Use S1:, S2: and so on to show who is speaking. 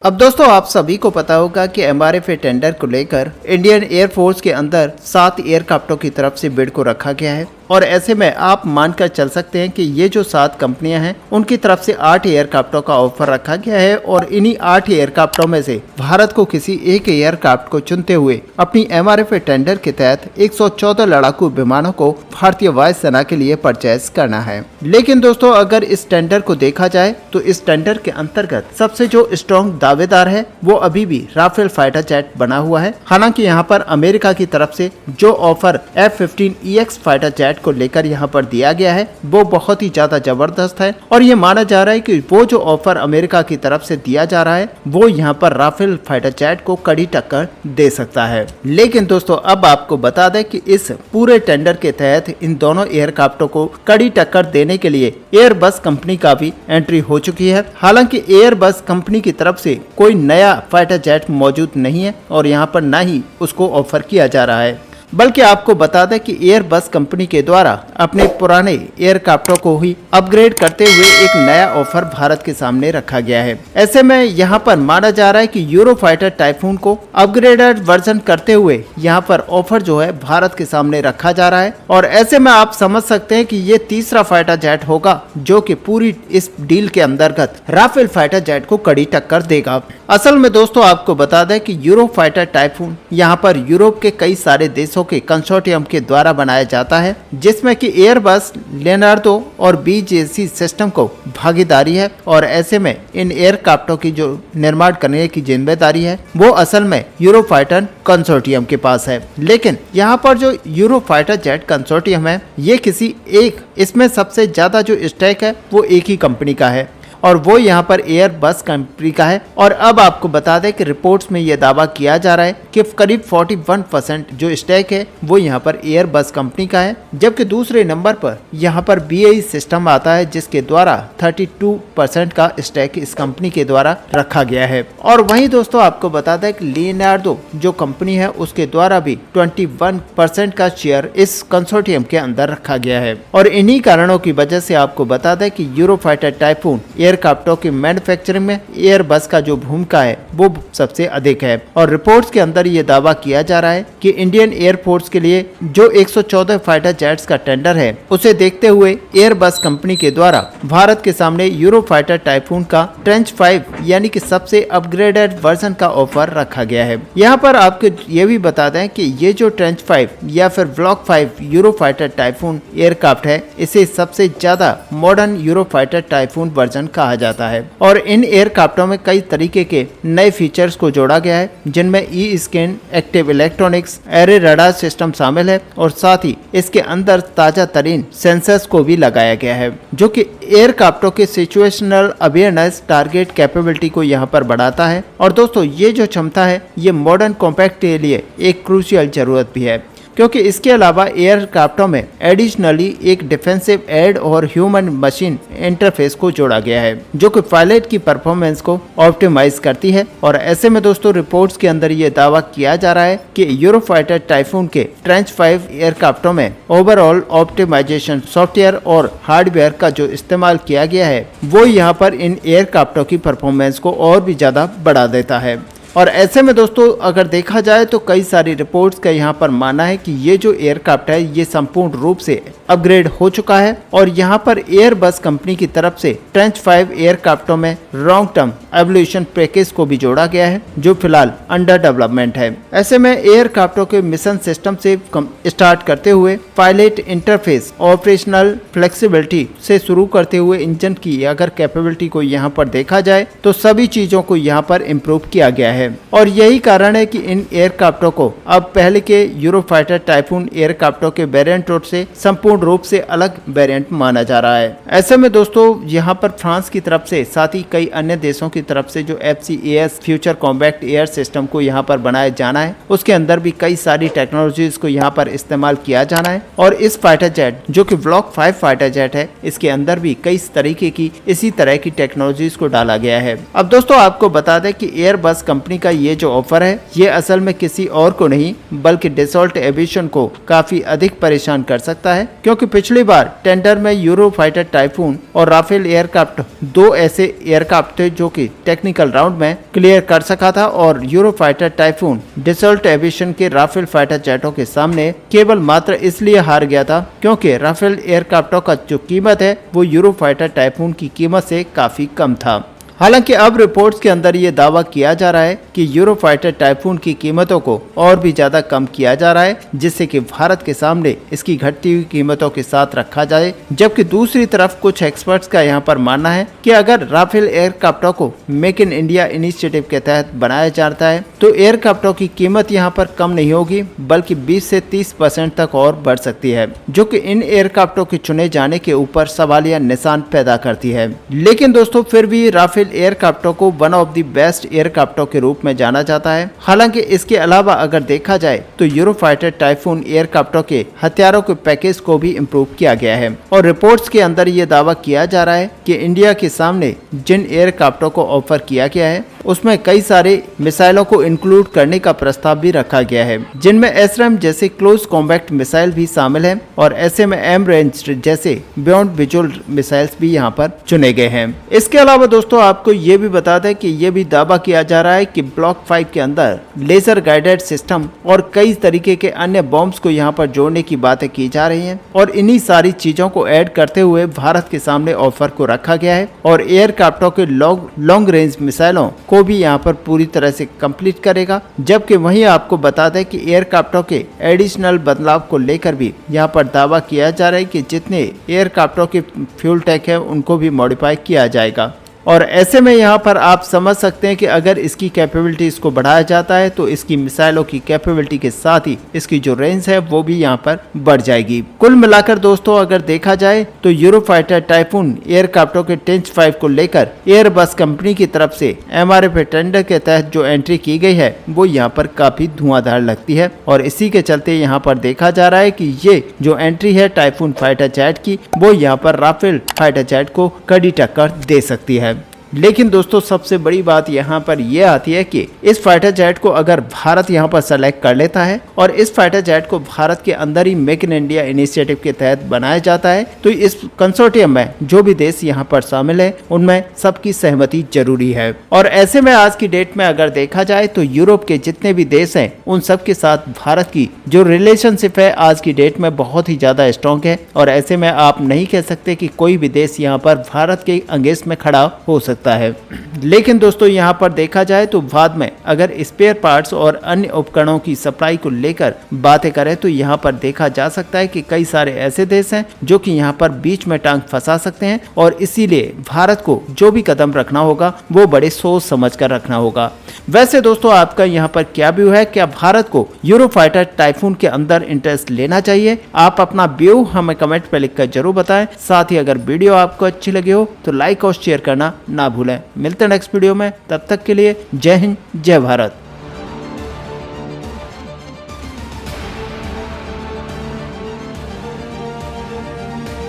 S1: अब दोस्तों आप सभी को पता होगा कि एमआरएफ टेंडर को लेकर इंडियन एयरफोर्स के अंदर 7 एयरक्राफ्टों की तरफ से बिड को रखा गया है और ऐसे में आप मानकर चल सकते हैं कि ये जो 7 कंपनियां हैं उनकी तरफ से 8 एयरक्राफ्टों का ऑफर रखा गया है और इन्हीं 8 एयरक्राफ्टों में से भारत को किसी एक एयरक्राफ्ट को चुनते हुए अपनी एमआरएफ टेंडर के तहत 114 लड़ाकू विमानों को भारतीय वायुसेना के लिए परचेज करना है। लेकिन दोस्तों अगर इस टेंडर को देखा जाए तो इस टेंडर के अंतर्गत सबसे जो स्ट्रॉन्ग दावेदार है वो अभी भी राफेल फाइटर जेट बना हुआ है। हालांकि यहाँ पर अमेरिका की तरफ से जो ऑफर F-15EX फाइटर जेट को लेकर यहाँ पर दिया गया है वो बहुत ही ज्यादा जबरदस्त है और ये माना जा रहा है कि वो जो ऑफर अमेरिका की तरफ से दिया जा रहा है वो यहाँ पर राफेल फाइटर जेट को कड़ी टक्कर दे सकता है। लेकिन दोस्तों अब आपको बता दें कि इस पूरे टेंडर के तहत इन दोनों एयरक्राफ्टों को कड़ी टक्कर देने के लिए एयरबस कंपनी का भी एंट्री हो चुकी है। हालांकि एयरबस कंपनी की तरफ से कोई नया फाइटर जेट मौजूद नहीं है और यहाँ पर ना ही उसको ऑफर किया जा रहा है, बल्कि आपको बता दें कि एयरबस कंपनी के द्वारा अपने पुराने एयरक्राफ्टों को ही अपग्रेड करते हुए एक नया ऑफर भारत के सामने रखा गया है। ऐसे में यहाँ पर माना जा रहा है कि यूरोफाइटर टाइफून को अपग्रेडेड वर्जन करते हुए यहाँ पर ऑफर जो है भारत के सामने रखा जा रहा है और ऐसे में आप समझ सकते हैं कि ये तीसरा फाइटर जेट होगा जो कि पूरी इस डील के अंतर्गत राफेल फाइटर जेट को कड़ी टक्कर देगा। असल में दोस्तों आपको बता दें कि यूरोफाइटर टाइफून यहाँ पर यूरोप के कई सारे देशों के कंसोर्टियम के द्वारा बनाया जाता है जिसमें कि एयरबस, लियोनार्डो और बीजेसी सिस्टम को भागीदारी है और ऐसे में इन एयरक्राफ्टों की जो निर्माण करने की जिम्मेदारी है वो असल में यूरोफाइटर कंसोर्टियम के पास है। लेकिन यहाँ पर जो यूरोफाइटर जेट कंसोर्टियम है ये किसी एक, इसमें सबसे ज्यादा जो स्टेक है वो एक ही कंपनी का है और वो यहाँ पर एयरबस कंपनी का है। और अब आपको बता दें कि रिपोर्ट्स में ये दावा किया जा रहा है कि करीब 41% जो स्टेक है वो यहाँ पर एयरबस कंपनी का है, जबकि दूसरे नंबर पर यहाँ पर BAE सिस्टम आता है जिसके द्वारा 32% का स्टेक इस कंपनी के द्वारा रखा गया है। और वहीं दोस्तों आपको बता दें कि लियोनार्डो जो कंपनी है उसके द्वारा भी 21% का शेयर इस कंसोर्टियम के अंदर रखा गया है और इन्हीं कारणों की वजह से आपको बता दें कि यूरोफाइटर टाइफून एयरक्राफ्टों की मैन्युफैक्चरिंग में एयरबस का जो भूमिका है वो सबसे अधिक है। और रिपोर्ट्स के अंदर ये दावा किया जा रहा है कि इंडियन एयरफोर्स के लिए जो 114 फाइटर जेट्स का टेंडर है उसे देखते हुए एयरबस कंपनी के द्वारा भारत के सामने यूरोफाइटर टाइफून का ट्रेंच 5 यानी कि सबसे अपग्रेडेड वर्जन का ऑफर रखा गया है। यहाँ पर आपको ये भी बता दें कि ये जो ट्रेंच 5 या फिर ब्लॉक 5 यूरोफाइटर टाइफून एयरक्राफ्ट है इसे सबसे ज्यादा मॉडर्न यूरोफाइटर टाइफून वर्जन कहा जाता है और इन एयरक्राफ्टों में कई तरीके के नए फीचर्स को जोड़ा गया है जिनमें ई-स्कैन, active electronics, array radar system शामिल है और साथ ही इसके अंदर ताजा तरीन सेंसर्स को भी लगाया गया है जो कि एयरक्राफ्टों के सिचुएशनल अवेयरनेस टारगेट कैपेबिलिटी को यहाँ पर बढ़ाता है। और दोस्तों ये जो क्षमता है ये मॉडर्न कॉम्पैक्ट के लिए एक क्रूशियल जरूरत भी है क्योंकि इसके अलावा एयरक्राफ्टों में एडिशनली एक डिफेंसिव एड और ह्यूमन मशीन इंटरफेस को जोड़ा गया है जो कि पायलट की परफॉर्मेंस को ऑप्टिमाइज करती है। और ऐसे में दोस्तों रिपोर्ट्स के अंदर ये दावा किया जा रहा है कि यूरोफाइटर टाइफून के ट्रेंच 5 एयरक्राफ्टों में ओवरऑल ऑप्टिमाइजेशन सॉफ्टवेयर और हार्डवेयर का जो इस्तेमाल किया गया है वो यहाँ पर इन एयरक्राफ्टों की परफॉर्मेंस को और भी ज्यादा बढ़ा देता है। और ऐसे में दोस्तों अगर देखा जाए तो कई सारी रिपोर्ट्स का यहाँ पर मानना है कि ये जो एयरक्राफ्ट है ये संपूर्ण रूप से अपग्रेड हो चुका है और यहाँ पर एयरबस कंपनी की तरफ से ट्रेंच 5 एयरक्राफ्टों में लॉन्ग टर्म एवोल्यूशन पैकेज को भी जोड़ा गया है जो फिलहाल अंडर डेवलपमेंट है। ऐसे में एयरक्राफ्टों के मिशन सिस्टम से स्टार्ट करते हुए पायलट इंटरफेस, ऑपरेशनल फ्लेक्सिबिलिटी से शुरू करते हुए इंजन की अगर कैपेबिलिटी को यहाँ पर देखा जाए तो सभी चीजों को यहाँ पर इम्प्रूव किया गया है और यही कारण है कि इन एयरक्राफ्टों को अब पहले के यूरोफाइटर टाइफून एयरक्राफ्टों के वेरिएंट से संपूर्ण रूप से अलग वेरिएंट माना जा रहा है। ऐसे में दोस्तों यहाँ पर फ्रांस की तरफ से साथ ही कई अन्य देशों की तरफ से जो FCAS future combat air system को यहाँ पर बनाया जाना है उसके अंदर भी कई सारी टेक्नोलॉजीज को यहाँ पर इस्तेमाल किया जाना है और इस फाइटर जेट जो कि ब्लॉक 5 फाइटर जेट है इसके अंदर भी कई तरीके की इसी तरह की टेक्नोलॉजीज को डाला गया है। अब दोस्तों आपको बता दें कि एयरबस कंपनी कंपनी का ये जो ऑफर है ये असल में किसी और को नहीं बल्कि डसॉल्ट एविएशन को काफी अधिक परेशान कर सकता है, क्योंकि पिछली बार टेंडर में यूरोफाइटर टाइफून और राफेल एयरक्राफ्ट दो ऐसे एयरक्राफ्ट थे जो कि टेक्निकल राउंड में क्लियर कर सका था और यूरोफाइटर टाइफून डसॉल्ट एविएशन के राफेल फाइटर जेटों के सामने केवल मात्र इसलिए हार गया था क्योंकि राफेल एयरक्राफ्टों का जो कीमत है वो यूरोफाइटर टाइफून की कीमत से काफी कम था। हालांकि अब रिपोर्ट्स के अंदर ये दावा किया जा रहा है कि यूरोफाइटर टाइफून की कीमतों को और भी ज्यादा कम किया जा रहा है, जिससे कि भारत के सामने इसकी घटती हुई कीमतों के साथ रखा जाए। जबकि दूसरी तरफ कुछ एक्सपर्ट्स का यहाँ पर मानना है कि अगर राफेल एयरक्राफ्टों को मेक इन इंडिया इनिशिएटिव के तहत बनाया जाता है तो एयरक्राफ्टों की कीमत यहाँ पर कम नहीं होगी बल्कि 20 से 30% तक और बढ़ सकती है, जो कि इन एयरक्राफ्टों के चुने जाने के ऊपर सवालिया निशान पैदा करती है। लेकिन दोस्तों फिर भी राफेल एयरक्राफ्टों को वन ऑफ द बेस्ट एयरक्राफ्टों के रूप में जाना जाता है। हालांकि इसके अलावा अगर देखा जाए तो यूरोफाइटर टाइफून एयरक्राफ्टों के हथियारों के पैकेज को भी इम्प्रूव किया गया है और रिपोर्ट्स के अंदर ये दावा किया जा रहा है कि इंडिया के सामने जिन एयरक्राफ्टों को ऑफर किया गया है उसमें कई सारे मिसाइलों को इंक्लूड करने का प्रस्ताव भी रखा गया है, जिनमें एसरैम जैसे क्लोज कॉम्बैट मिसाइल भी शामिल है और ऐसे में एम रेंज जैसे बियॉन्ड विजुअल मिसाइल्स भी यहाँ पर चुने गए हैं। इसके अलावा दोस्तों आपको ये भी बता दें कि ये भी दावा किया जा रहा है कि ब्लॉक 5 के अंदर लेजर गाइडेड सिस्टम और कई तरीके के अन्य बॉम्ब्स को यहाँ पर जोड़ने की बातें की जा रही हैं और इन्हीं सारी चीजों को ऐड करते हुए भारत के सामने ऑफर को रखा गया है और एयरक्राफ्टों के लॉन्ग रेंज मिसाइलों को भी यहाँ पर पूरी तरह से कंप्लीट करेगा। जबकि वहीं आपको बता दें कि एयरक्राफ्टों के एडिशनल बदलाव को लेकर भी यहाँ पर दावा किया जा रहा है कि जितने एयरक्राफ्टों के फ्यूल टैंक है उनको भी मॉडिफाई किया जाएगा और ऐसे में यहाँ पर आप समझ सकते हैं कि अगर इसकी कैपेबिलिटीज को बढ़ाया जाता है तो इसकी मिसाइलों की कैपेबिलिटी के साथ ही इसकी जो रेंज है वो भी यहाँ पर बढ़ जाएगी। कुल मिलाकर दोस्तों अगर देखा जाए तो यूरोफाइटर टाइफून एयरक्राफ्टों के टेंच 5 को लेकर एयरबस कंपनी की तरफ से एमआरएफ टेंडर के तहत जो एंट्री की गई है वो यहाँ पर काफी धुआंधार लगती है और इसी के चलते यहाँ पर देखा जा रहा है कि ये जो एंट्री है टाइफून फाइटर जेट की वो यहाँ पर राफेल फाइटर जेट को कड़ी टक्कर दे सकती है। लेकिन दोस्तों सबसे बड़ी बात यहाँ पर यह आती है कि इस फाइटर जेट को अगर भारत यहाँ पर सेलेक्ट कर लेता है और इस फाइटर जेट को भारत के अंदर ही मेक इन इंडिया इनिशिएटिव के तहत बनाया जाता है तो इस कंसोर्टियम में जो भी देश यहाँ पर शामिल है उनमें सबकी सहमति जरूरी है। और ऐसे में आज की डेट में अगर देखा जाए तो यूरोप के जितने भी देश हैं उन सब के साथ भारत की जो रिलेशनशिप है आज की डेट में बहुत ही ज्यादा स्ट्रॉन्ग है और ऐसे में आप नहीं कह सकते कि कोई भी देश यहाँ पर भारत के अगेंस्ट में खड़ा हो सकता है। लेकिन दोस्तों यहाँ पर देखा जाए तो बाद में अगर स्पेयर पार्ट्स और अन्य उपकरणों की सप्लाई को लेकर बातें करें तो यहाँ पर देखा जा सकता है कि कई सारे ऐसे देश हैं जो कि यहाँ पर बीच में टांग फंसा सकते हैं और इसीलिए भारत को जो भी कदम रखना होगा वो बड़े सोच समझ कर रखना होगा। वैसे दोस्तों आपका यहाँ पर क्या व्यू है, क्या भारत को यूरोफाइटर टाइफून के अंदर इंटरेस्ट लेना चाहिए? आप अपना व्यू हमें कमेंट पे लिखकर जरूर बताएं। साथ ही अगर वीडियो आपको अच्छी लगी हो तो लाइक और शेयर करना ना भूलें। मिलते हैं नेक्स्ट वीडियो में, तब तक के लिए जय हिंद जय भारत।